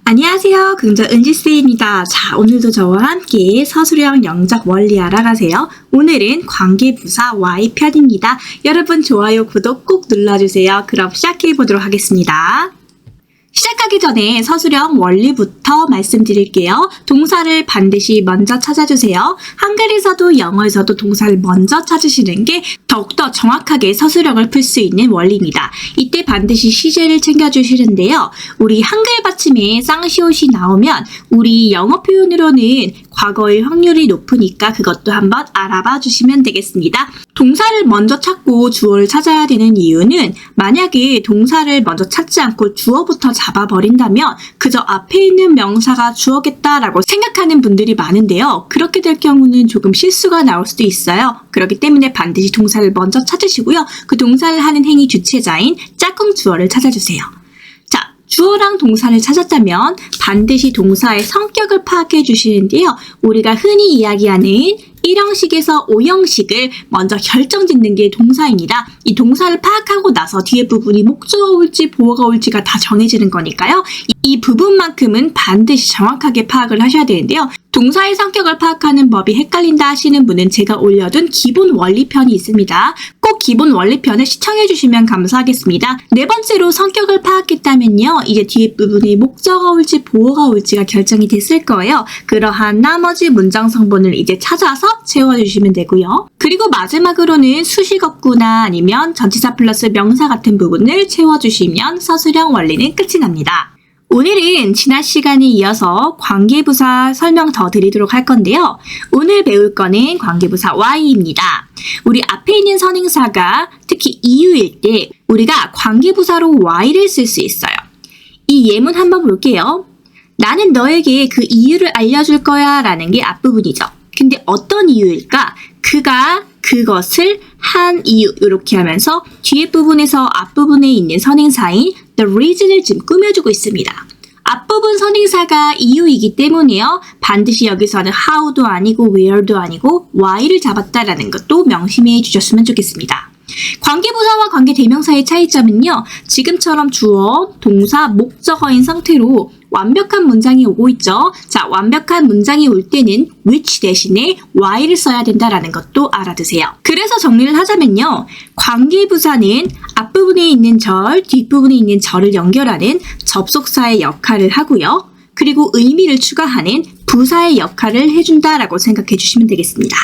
안녕하세요. 긍정 은지쌤입니다. 자, 오늘도 저와 함께 서술형 영작 원리 알아가세요. 오늘은 관계부사 Y편입니다. 여러분 좋아요, 구독 꼭 눌러주세요. 그럼 시작해보도록 하겠습니다. 시작하기 전에 서술형 원리부터 말씀드릴게요. 동사를 반드시 먼저 찾아주세요. 한글에서도 영어에서도 동사를 먼저 찾으시는 게 더욱더 정확하게 서술형을 풀 수 있는 원리입니다. 이때 반드시 시제를 챙겨주시는데요. 우리 한글 받침에 쌍시옷이 나오면 우리 영어 표현으로는 과거의 확률이 높으니까 그것도 한번 알아봐 주시면 되겠습니다. 동사를 먼저 찾고 주어를 찾아야 되는 이유는 만약에 동사를 먼저 찾지 않고 주어부터 잡아버린다면 그저 앞에 있는 명사가 주어겠다라고 생각하는 분들이 많은데요. 그렇게 될 경우는 조금 실수가 나올 수도 있어요. 그렇기 때문에 반드시 동사를 먼저 찾으시고요. 그 동사를 하는 행위 주체자인 짝꿍 주어를 찾아주세요. 자, 주어랑 동사를 찾았다면 반드시 동사의 성격을 파악해 주시는데요. 우리가 흔히 이야기하는 1형식에서 5형식을 먼저 결정짓는 게 동사입니다. 이 동사를 파악하고 나서 뒤에 부분이 목적어가 올지 보어가 올지가 다 정해지는 거니까요. 이 부분만큼은 반드시 정확하게 파악을 하셔야 되는데요. 동사의 성격을 파악하는 법이 헷갈린다 하시는 분은 제가 올려둔 기본 원리편이 있습니다. 꼭 기본 원리편을 시청해 주시면 감사하겠습니다. 네 번째로 성격을 파악했다면요. 이제 뒤에 부분이 목적어가 올지 보어가 올지가 결정이 됐을 거예요. 그러한 나머지 문장 성분을 이제 찾아서 채워주시면 되고요. 그리고 마지막으로는 수식어구나 아니면 전치사 플러스 명사 같은 부분을 채워주시면 서술형 원리는 끝이 납니다. 오늘은 지난 시간에 이어서 관계부사 설명 더 드리도록 할 건데요. 오늘 배울 거는 관계부사 Y입니다. 우리 앞에 있는 선행사가 특히 이유일 때 우리가 관계부사로 Y를 쓸 수 있어요. 이 예문 한번 볼게요. 나는 너에게 그 이유를 알려줄 거야 라는 게 앞부분이죠. 근데 어떤 이유일까? 그가 그것을 한 이유 이렇게 하면서 뒤에 부분에서 앞부분에 있는 선행사인 the reason을 지금 꾸며주고 있습니다. 앞부분 선행사가 이유이기 때문에요. 반드시 여기서는 how도 아니고 where도 아니고 why를 잡았다라는 것도 명심해 주셨으면 좋겠습니다. 관계부사와 관계대명사의 차이점은요. 지금처럼 주어, 동사, 목적어인 상태로 완벽한 문장이 오고 있죠. 자, 완벽한 문장이 올 때는 which 대신에 why를 써야 된다라는 것도 알아두세요. 그래서 정리를 하자면요. 관계부사는 앞부분에 있는 절, 뒷부분에 있는 절을 연결하는 접속사의 역할을 하고요. 그리고 의미를 추가하는 부사의 역할을 해준다라고 생각해 주시면 되겠습니다.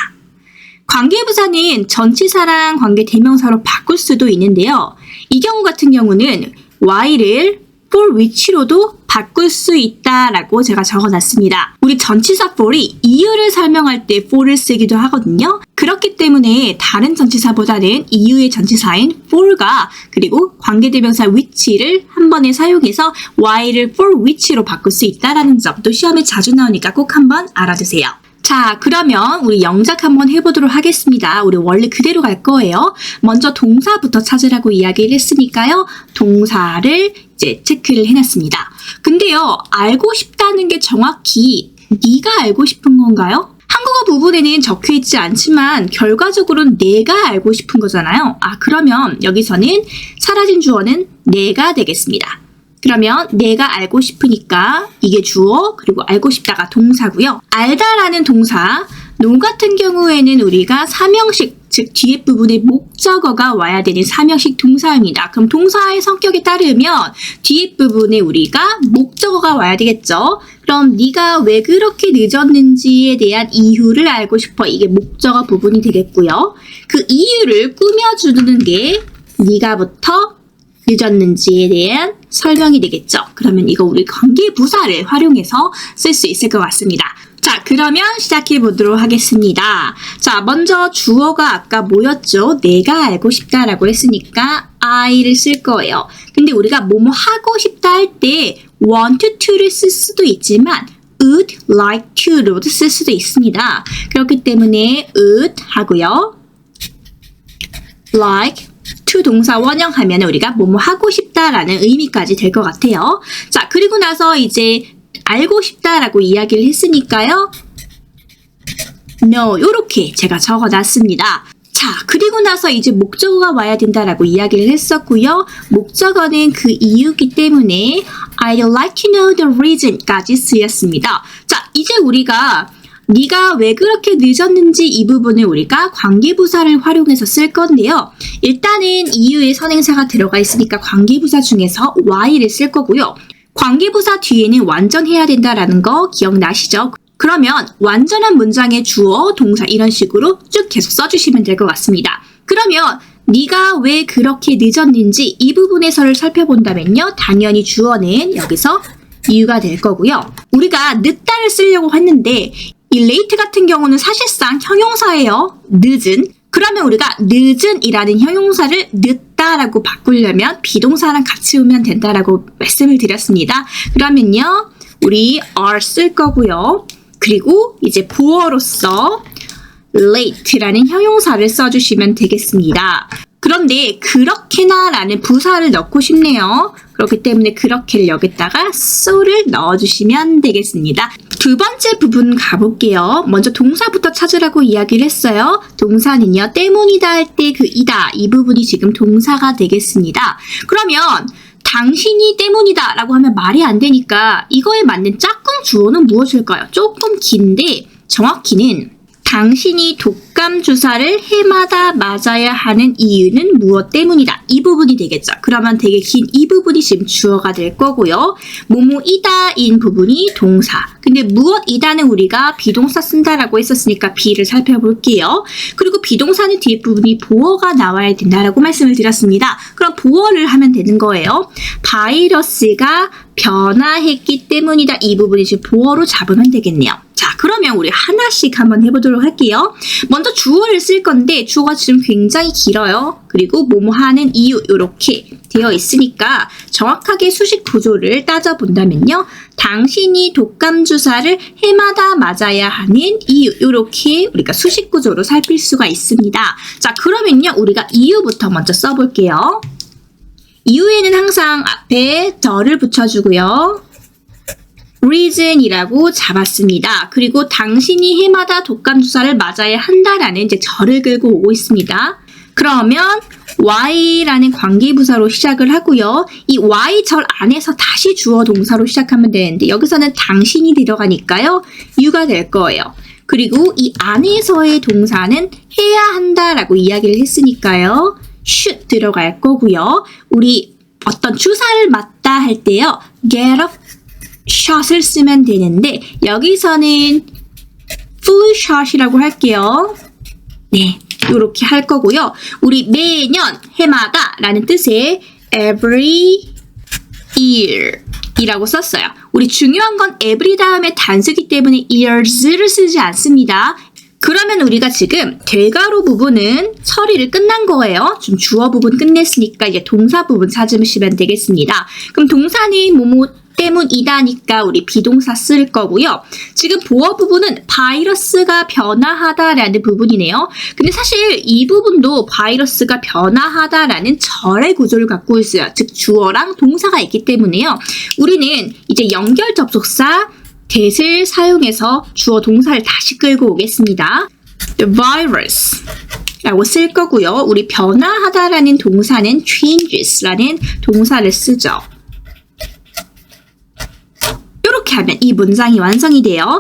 관계부사는 전치사랑 관계대명사로 바꿀 수도 있는데요. 이 경우 같은 경우는 why를 for which로도 바꿀 수 있다라고 제가 적어놨습니다. 우리 전치사 for이 이유를 설명할 때 for를 쓰기도 하거든요. 그렇기 때문에 다른 전치사보다는 이유의 전치사인 for가 그리고 관계대명사 which를 한 번에 사용해서 why를 for which로 바꿀 수 있다라는 점도 시험에 자주 나오니까 꼭 한번 알아두세요. 자, 그러면 우리 영작 한번 해보도록 하겠습니다. 우리 원래 그대로 갈 거예요. 먼저 동사부터 찾으라고 이야기를 했으니까요. 동사를 이제 체크를 해놨습니다. 근데요, 알고 싶다는 게 정확히 네가 알고 싶은 건가요? 한국어 부분에는 적혀있지 않지만 결과적으로는 내가 알고 싶은 거잖아요. 그러면 여기서는 사라진 주어는 내가 되겠습니다. 그러면 내가 알고 싶으니까 이게 주어 그리고 알고 싶다가 동사고요. 알다라는 동사, 노 같은 경우에는 우리가 삼형식 즉 뒤에 부분에 목적어가 와야 되는 삼형식 동사입니다. 그럼 동사의 성격에 따르면 뒤에 부분에 우리가 목적어가 와야 되겠죠. 그럼 네가 왜 그렇게 늦었는지에 대한 이유를 알고 싶어. 이게 목적어 부분이 되겠고요. 그 이유를 꾸며주는 게 네가부터 늦었는지에 대한 설명이 되겠죠. 그러면 이거 우리 관계부사를 활용해서 쓸 수 있을 것 같습니다. 자, 그러면 시작해 보도록 하겠습니다. 자, 먼저 주어가 아까 뭐였죠? 내가 알고 싶다라고 했으니까 I를 쓸 거예요. 근데 우리가 뭐뭐 하고 싶다 할 때 want to를 쓸 수도 있지만 would like to로도 쓸 수도 있습니다. 그렇기 때문에 would 하고요. like to 동사 원형하면 우리가 뭐뭐 하고 싶다라는 의미까지 될 것 같아요. 자, 그리고 나서 이제 알고 싶다라고 이야기를 했으니까요. No, 이렇게 제가 적어놨습니다. 자, 그리고 나서 이제 목적어가 와야 된다라고 이야기를 했었고요. 목적어는 그 이유기 때문에 I'd like to know the reason까지 쓰였습니다. 자, 이제 우리가 네가 왜 그렇게 늦었는지 이 부분을 우리가 관계부사를 활용해서 쓸 건데요. 일단은 이유에 선행사가 들어가 있으니까 관계부사 중에서 why를 쓸 거고요. 관계부사 뒤에는 완전해야 된다라는 거 기억나시죠? 그러면 완전한 문장의 주어, 동사 이런 식으로 쭉 계속 써주시면 될 것 같습니다. 그러면 네가 왜 그렇게 늦었는지 이 부분에서를 살펴본다면요. 당연히 주어는 여기서 이유가 될 거고요. 우리가 늦다를 쓰려고 했는데 이 late 같은 경우는 사실상 형용사예요. 늦은. 그러면 우리가 늦은이라는 형용사를 늦다라고 바꾸려면 비동사랑 같이 오면 된다라고 말씀을 드렸습니다. 그러면요. 우리 are 쓸 거고요. 그리고 이제 보어로서 late라는 형용사를 써주시면 되겠습니다. 그런데 그렇게나 라는 부사를 넣고 싶네요. 그렇기 때문에 그렇게를 여기다가 so를 넣어주시면 되겠습니다. 두 번째 부분 가볼게요. 먼저 동사부터 찾으라고 이야기를 했어요. 동사는요. 때문이다 할 때 그 이다 이 부분이 지금 동사가 되겠습니다. 그러면 당신이 때문이다 라고 하면 말이 안 되니까 이거에 맞는 짝꿍 주어는 무엇일까요? 조금 긴데 정확히는 당신이 독감 주사를 해마다 맞아야 하는 이유는 무엇 때문이다. 이 부분이 되겠죠. 그러면 되게 긴 이 부분이 지금 주어가 될 거고요. 뭐뭐이다인 부분이 동사. 근데 무엇이다는 우리가 비동사 쓴다라고 했었으니까 B를 살펴볼게요. 그리고 비동사는 뒤에 부분이 보어가 나와야 된다라고 말씀을 드렸습니다. 그럼 보어를 하면 되는 거예요. 바이러스가 변화했기 때문이다. 이 부분이 지금 보어로 잡으면 되겠네요. 자, 그러면 우리 하나씩 한번 해보도록 할게요. 먼저 주어를 쓸 건데 주어가 지금 굉장히 길어요. 그리고 뭐뭐 하는 이유 이렇게 되어 있으니까 정확하게 수식 구조를 따져본다면요. 당신이 독감 주사를 해마다 맞아야 하는 이유 이렇게 우리가 수식 구조로 살필 수가 있습니다. 자, 그러면요. 우리가 이유부터 먼저 써볼게요. 이유에는 항상 앞에 the를 붙여주고요. reason이라고 잡았습니다. 그리고 당신이 해마다 독감 주사를 맞아야 한다라는 이제 절을 끌고 오고 있습니다. 그러면 why라는 관계부사로 시작을 하고요. 이 why 절 안에서 다시 주어 동사로 시작하면 되는데 여기서는 당신이 들어가니까요. you가 될 거예요. 그리고 이 안에서의 동사는 해야 한다라고 이야기를 했으니까요. should 들어갈 거고요. 우리 어떤 주사를 맞다 할 때요. get a shot을 쓰면 되는데 여기서는 flu shot이라고 할게요. 네, 이렇게 할 거고요. 우리 매년 해마다 라는 뜻의 every year 이라고 썼어요. 우리 중요한 건 every 다음에 단수기 때문에 years를 쓰지 않습니다. 그러면 우리가 지금 대가로 부분은 처리를 끝난 거예요. 좀 주어 부분 끝냈으니까 이제 동사 부분 찾으시면 되겠습니다. 그럼 동사는 뭐뭐 때문이다니까 우리 비동사 쓸 거고요. 지금 보어 부분은 바이러스가 변화하다라는 부분이네요. 근데 사실 이 부분도 바이러스가 변화하다라는 절의 구조를 갖고 있어요. 즉 주어랑 동사가 있기 때문에요. 우리는 이제 연결 접속사 that을 사용해서 주어 동사를 다시 끌고 오겠습니다. The virus 라고 쓸 거고요. 우리 변화하다라는 동사는 changes라는 동사를 쓰죠. 이렇게 하면 이 문장이 완성이 돼요.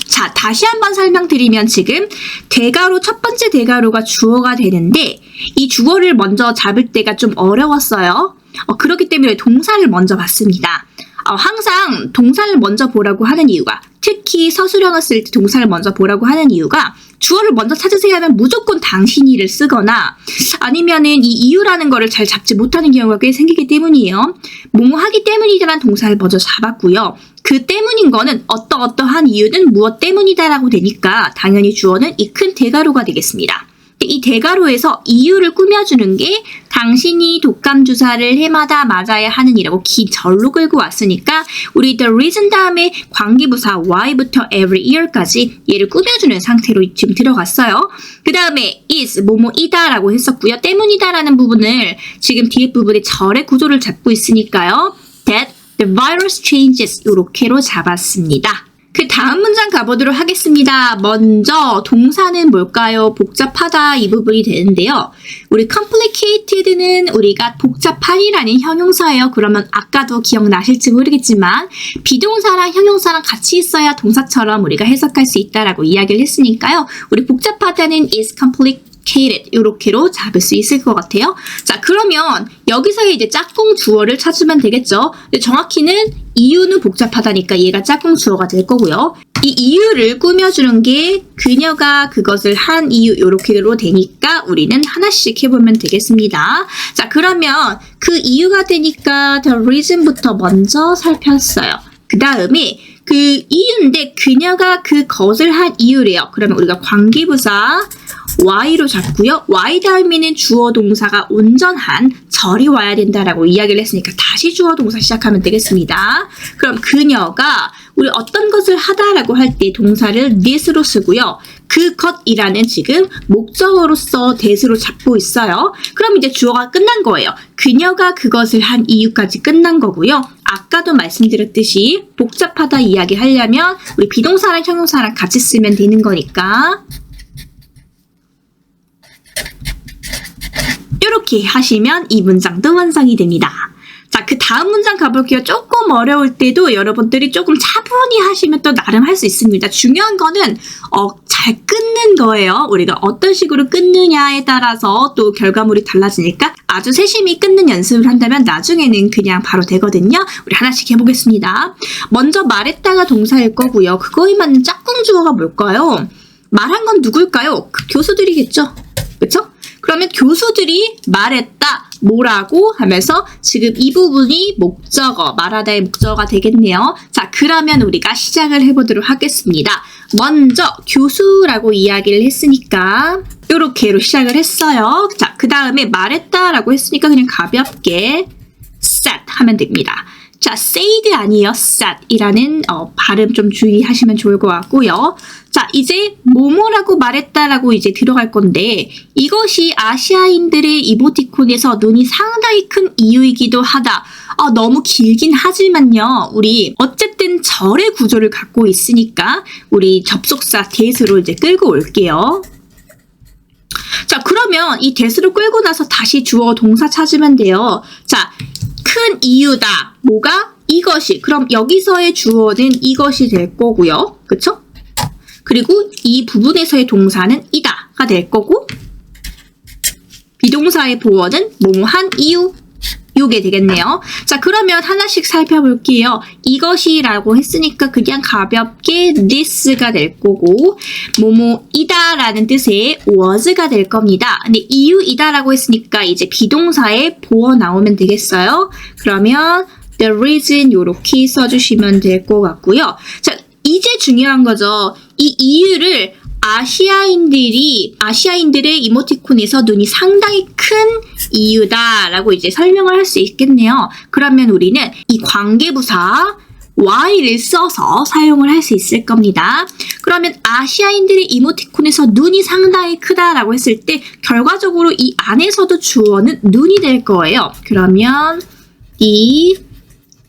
자, 다시 한번 설명드리면 지금 대가로 첫 번째 대가로가 주어가 되는데 이 주어를 먼저 잡을 때가 좀 어려웠어요. 그렇기 때문에 동사를 먼저 봤습니다. 항상 동사를 먼저 보라고 하는 이유가 특히 서술형을 쓸 때 동사를 먼저 보라고 하는 이유가 주어를 먼저 찾으세요 하면 무조건 당신이를 쓰거나 아니면은 이 이유라는 거를 잘 잡지 못하는 경우가 꽤 생기기 때문이에요. 뭐뭐 하기 때문이라는 동사를 먼저 잡았고요. 그 때문인 거는 어떠어떠한 이유는 무엇 때문이다라고 되니까 당연히 주어는 이 큰 대가로가 되겠습니다. 이 대가로에서 이유를 꾸며주는 게 당신이 독감 주사를 해마다 맞아야 하는 이라고 긴 절로 끌고 왔으니까 우리 the reason 다음에 관계부사 why부터 every year까지 얘를 꾸며주는 상태로 지금 들어갔어요. 그 다음에 is 뭐뭐이다 라고 했었고요. 때문이다 라는 부분을 지금 뒤에 부분에 절의 구조를 잡고 있으니까요. that the virus changes 이렇게로 잡았습니다. 그 다음 문장 가보도록 하겠습니다. 먼저 동사는 뭘까요? 복잡하다 이 부분이 되는데요. 우리 complicated는 우리가 복잡한이라는 형용사예요. 그러면 아까도 기억나실지 모르겠지만 비동사랑 형용사랑 같이 있어야 동사처럼 우리가 해석할 수 있다라고 이야기를 했으니까요. 우리 복잡하다는 is complicated 이렇게로 잡을 수 있을 것 같아요. 자, 그러면 여기서의 이제 짝꿍 주어를 찾으면 되겠죠. 근데 정확히는 이유는 복잡하다니까 얘가 짝꿍 주어가 될 거고요. 이 이유를 꾸며주는 게 그녀가 그것을 한 이유 이렇게로 되니까 우리는 하나씩 해보면 되겠습니다. 자, 그러면 그 이유가 되니까 the reason부터 먼저 살폈어요. 그 다음에 그 이유인데 그녀가 그것을 한 이유래요. 그러면 우리가 관계부사 Y로 잡고요. Y 다음에는 주어 동사가 온전한 절이 와야 된다라고 이야기를 했으니까 다시 주어 동사 시작하면 되겠습니다. 그럼 그녀가 우리 어떤 것을 하다라고 할 때 동사를 this로 쓰고요. 그것이라는 지금 목적어로서 that으로 잡고 있어요. 그럼 이제 주어가 끝난 거예요. 그녀가 그것을 한 이유까지 끝난 거고요. 아까도 말씀드렸듯이 복잡하다 이야기하려면 우리 비동사랑 형용사랑 같이 쓰면 되는 거니까 이렇게 하시면 이 문장도 완성이 됩니다. 자, 그 다음 문장 가볼게요. 조금 어려울 때도 여러분들이 조금 차분히 하시면 또 나름 할 수 있습니다. 중요한 거는 잘 끊는 거예요. 우리가 어떤 식으로 끊느냐에 따라서 또 결과물이 달라지니까 아주 세심히 끊는 연습을 한다면 나중에는 그냥 바로 되거든요. 우리 하나씩 해보겠습니다. 먼저 말했다가 동사일 거고요. 그거에 맞는 짝꿍 주어가 뭘까요? 말한 건 누굴까요? 그 교수들이겠죠. 그쵸? 그러면 교수들이 말했다. 뭐라고 하면서 지금 이 부분이 목적어, 말하다의 목적어가 되겠네요. 자, 그러면 우리가 시작을 해보도록 하겠습니다. 먼저 교수라고 이야기를 했으니까 요렇게로 시작을 했어요. 자, 그 다음에 말했다라고 했으니까 그냥 가볍게 said 하면 됩니다. 자, said 아니에요. said이라는 발음 좀 주의하시면 좋을 것 같고요. 자, 이제 뭐뭐라고 말했다라고 이제 들어갈 건데 이것이 아시아인들의 이모티콘에서 눈이 상당히 큰 이유이기도 하다. 너무 길긴 하지만요. 우리 어쨌든 절의 구조를 갖고 있으니까 우리 접속사 that으로 이제 끌고 올게요. 자, 그러면 이 that으로 끌고 나서 다시 주어 동사 찾으면 돼요. 자, 큰 이유다. 뭐가? 이것이. 그럼 여기서의 주어는 이것이 될 거고요. 그쵸? 그리고 이 부분에서의 동사는 이다가 될 거고 비동사의 보어는 뭐뭐한 이유 요게 되겠네요. 자, 그러면 하나씩 살펴볼게요. 이것이라고 했으니까 그냥 가볍게 this가 될 거고 뭐뭐이다라는 뜻의 was가 될 겁니다. 근데 이유이다라고 했으니까 이제 비동사의 보어 나오면 되겠어요. 그러면 the reason 요렇게 써주시면 될 것 같고요. 자, 이제 중요한 거죠. 이 이유를 아시아인들의 이모티콘에서 눈이 상당히 큰 이유다라고 이제 설명을 할 수 있겠네요. 그러면 우리는 이 관계부사 Y를 써서 사용을 할 수 있을 겁니다. 그러면 아시아인들의 이모티콘에서 눈이 상당히 크다라고 했을 때 결과적으로 이 안에서도 주어는 눈이 될 거예요. 그러면 이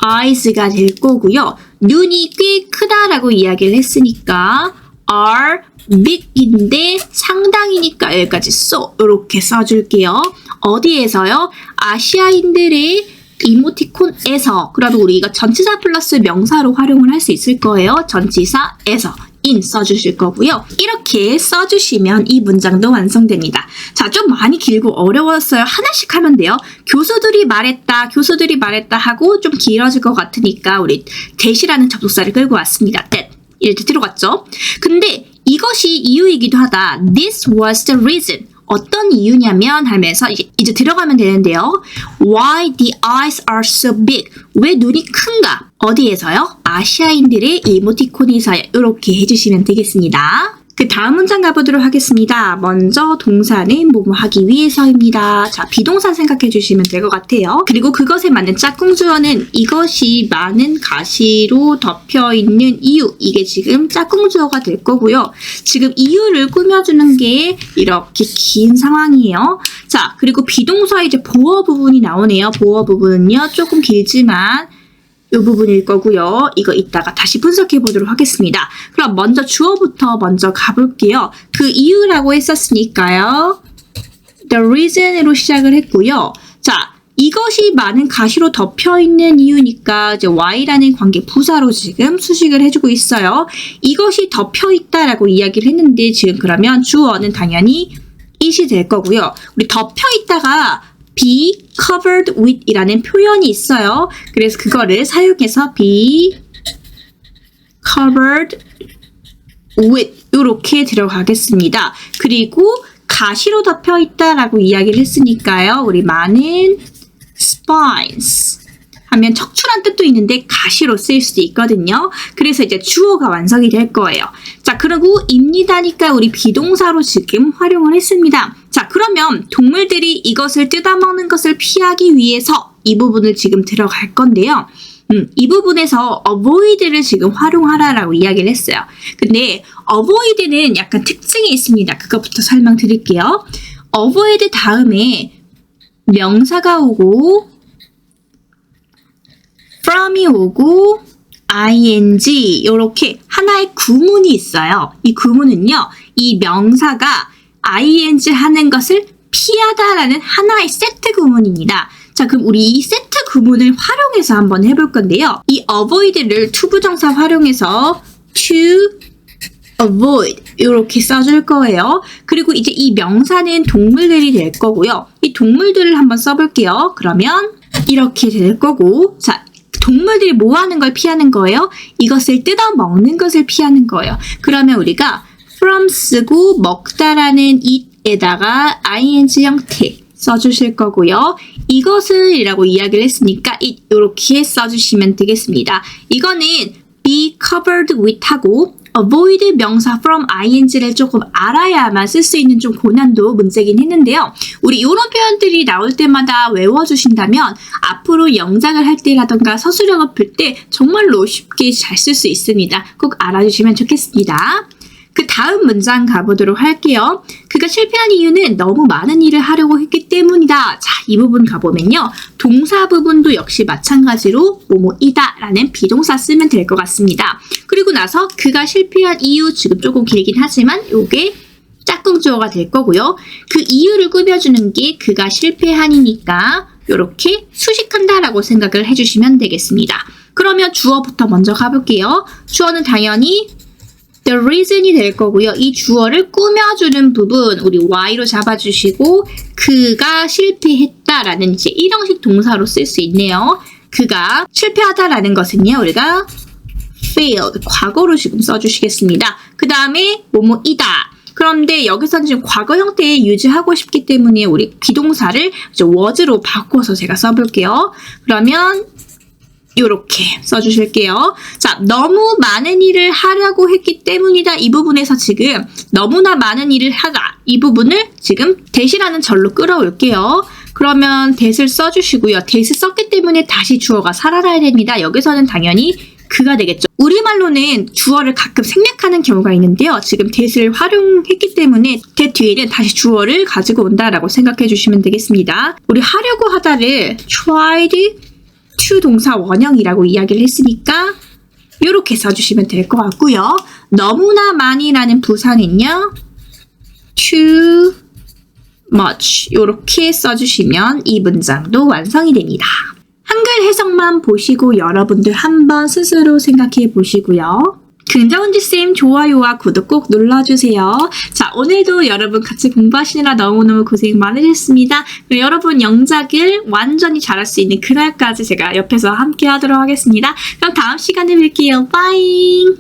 eyes가 될 거고요. 눈이 꽤 크다라고 이야기를 했으니까 are big인데 상당히니까 여기까지 so 이렇게 써줄게요. 어디에서요? 아시아인들의 이모티콘에서. 그러면 우리가 전치사 플러스 명사로 활용을 할 수 있을 거예요. 전치사에서 in 써주실 거고요. 이렇게 써주시면 이 문장도 완성됩니다. 자, 좀 많이 길고 어려웠어요. 하나씩 하면 돼요. 교수들이 말했다 하고 좀 길어질 것 같으니까 우리 that이라는 접속사를 끌고 왔습니다. that. 이렇게 들어갔죠? 근데 이것이 이유이기도 하다. This was the reason. 어떤 이유냐면 하면서 이제 들어가면 되는데요. Why the eyes are so big? 왜 눈이 큰가? 어디에서요? 아시아인들의 이모티콘에서요. 이렇게 해주시면 되겠습니다. 그 다음 문장 가보도록 하겠습니다. 먼저 동사는 뭐뭐 하기 위해서입니다. 자, 비동사 생각해 주시면 될 것 같아요. 그리고 그것에 맞는 짝꿍 주어는 이것이 많은 가시로 덮여 있는 이유. 이게 지금 짝꿍 주어가 될 거고요. 지금 이유를 꾸며주는 게 이렇게 긴 상황이에요. 자, 그리고 비동사 이제 보어 부분이 나오네요. 보어 부분은요, 조금 길지만 이 부분일 거고요. 이거 이따가 다시 분석해 보도록 하겠습니다. 그럼 먼저 주어부터 먼저 가볼게요. 그 이유라고 했었으니까요. The reason으로 시작을 했고요. 자, 이것이 많은 가시로 덮여 있는 이유니까 이제 Y라는 관계 부사로 지금 수식을 해주고 있어요. 이것이 덮여 있다라고 이야기를 했는데 지금 그러면 주어는 당연히 it이 될 거고요. 우리 덮여 있다가 be covered with 이라는 표현이 있어요. 그래서 그거를 사용해서 be covered with 이렇게 들어가겠습니다. 그리고 가시로 덮여 있다라고 이야기를 했으니까요. 우리 많은 spines 하면 척추란 뜻도 있는데 가시로 쓰일 수도 있거든요. 그래서 이제 주어가 완성이 될 거예요. 자, 그리고 입니다니까 우리 비동사로 지금 활용을 했습니다. 자, 그러면 동물들이 이것을 뜯어먹는 것을 피하기 위해서 이 부분을 지금 들어갈 건데요. 이 부분에서 avoid를 지금 활용하라라고 이야기를 했어요. 근데 avoid는 약간 특징이 있습니다. 그것부터 설명드릴게요. avoid 다음에 명사가 오고 from이 오고 ing 이렇게 하나의 구문이 있어요. 이 구문은요. 이 명사가 ing 하는 것을 피하다라는 하나의 세트 구문입니다. 자, 그럼 우리 이 세트 구문을 활용해서 한번 해볼 건데요. 이 avoid를 투부정사 활용해서 to avoid 이렇게 써줄 거예요. 그리고 이제 이 명사는 동물들이 될 거고요. 이 동물들을 한번 써볼게요. 그러면 이렇게 될 거고, 자, 동물들이 뭐 하는 걸 피하는 거예요? 이것을 뜯어 먹는 것을 피하는 거예요. 그러면 우리가 from 쓰고 먹다라는 it에다가 ing 형태 써주실 거고요. 이것을 이라고 이야기를 했으니까 it 이렇게 써주시면 되겠습니다. 이거는 be covered with 하고 avoid 명사 from ing를 조금 알아야만 쓸 수 있는 좀 고난도 문제긴 했는데요. 우리 이런 표현들이 나올 때마다 외워주신다면 앞으로 영작을 할 때라던가 서술형을 풀 때 정말로 쉽게 잘 쓸 수 있습니다. 꼭 알아주시면 좋겠습니다. 그 다음 문장 가보도록 할게요. 그가 실패한 이유는 너무 많은 일을 하려고 했기 때문이다. 자, 이 부분 가보면요. 동사 부분도 역시 마찬가지로 뭐뭐이다 라는 비동사 쓰면 될 것 같습니다. 그리고 나서 그가 실패한 이유 지금 조금 길긴 하지만 이게 짝꿍 주어가 될 거고요. 그 이유를 꾸며주는 게 그가 실패한이니까 이렇게 수식한다라고 생각을 해주시면 되겠습니다. 그러면 주어부터 먼저 가볼게요. 주어는 당연히 the reason이 될 거고요. 이 주어를 꾸며주는 부분 우리 Y로 잡아주시고 그가 실패했다라는 이제 일형식 동사로 쓸 수 있네요. 그가 실패하다라는 것은요. 우리가 failed 과거로 지금 써주시겠습니다. 그 다음에 뭐뭐이다. 그런데 여기서는 지금 과거 형태에 유지하고 싶기 때문에 우리 비동사를 이제 was로 바꿔서 제가 써볼게요. 그러면 이렇게 써주실게요. 자, 너무 많은 일을 하려고 했기 때문이다. 이 부분에서 지금 너무나 많은 일을 하다. 이 부분을 지금 that이라는 절로 끌어올게요. 그러면 that을 써주시고요. that을 썼기 때문에 다시 주어가 살아나야 됩니다. 여기서는 당연히 그가 되겠죠. 우리말로는 주어를 가끔 생략하는 경우가 있는데요. 지금 that을 활용했기 때문에 that 뒤에는 다시 주어를 가지고 온다라고 생각해 주시면 되겠습니다. 우리 하려고 하다를 tried to 동사 원형이라고 이야기를 했으니까 이렇게 써주시면 될 것 같고요. 너무나 많이라는 부사는요. too much 이렇게 써주시면 이 문장도 완성이 됩니다. 한글 해석만 보시고 여러분들 한번 스스로 생각해 보시고요. 긍정은지쌤 좋아요와 구독 꼭 눌러주세요. 자, 오늘도 여러분 같이 공부하시느라 너무너무 고생 많으셨습니다. 여러분 영작을 완전히 잘할 수 있는 그날까지 제가 옆에서 함께 하도록 하겠습니다. 그럼 다음 시간에 뵐게요. 빠잉!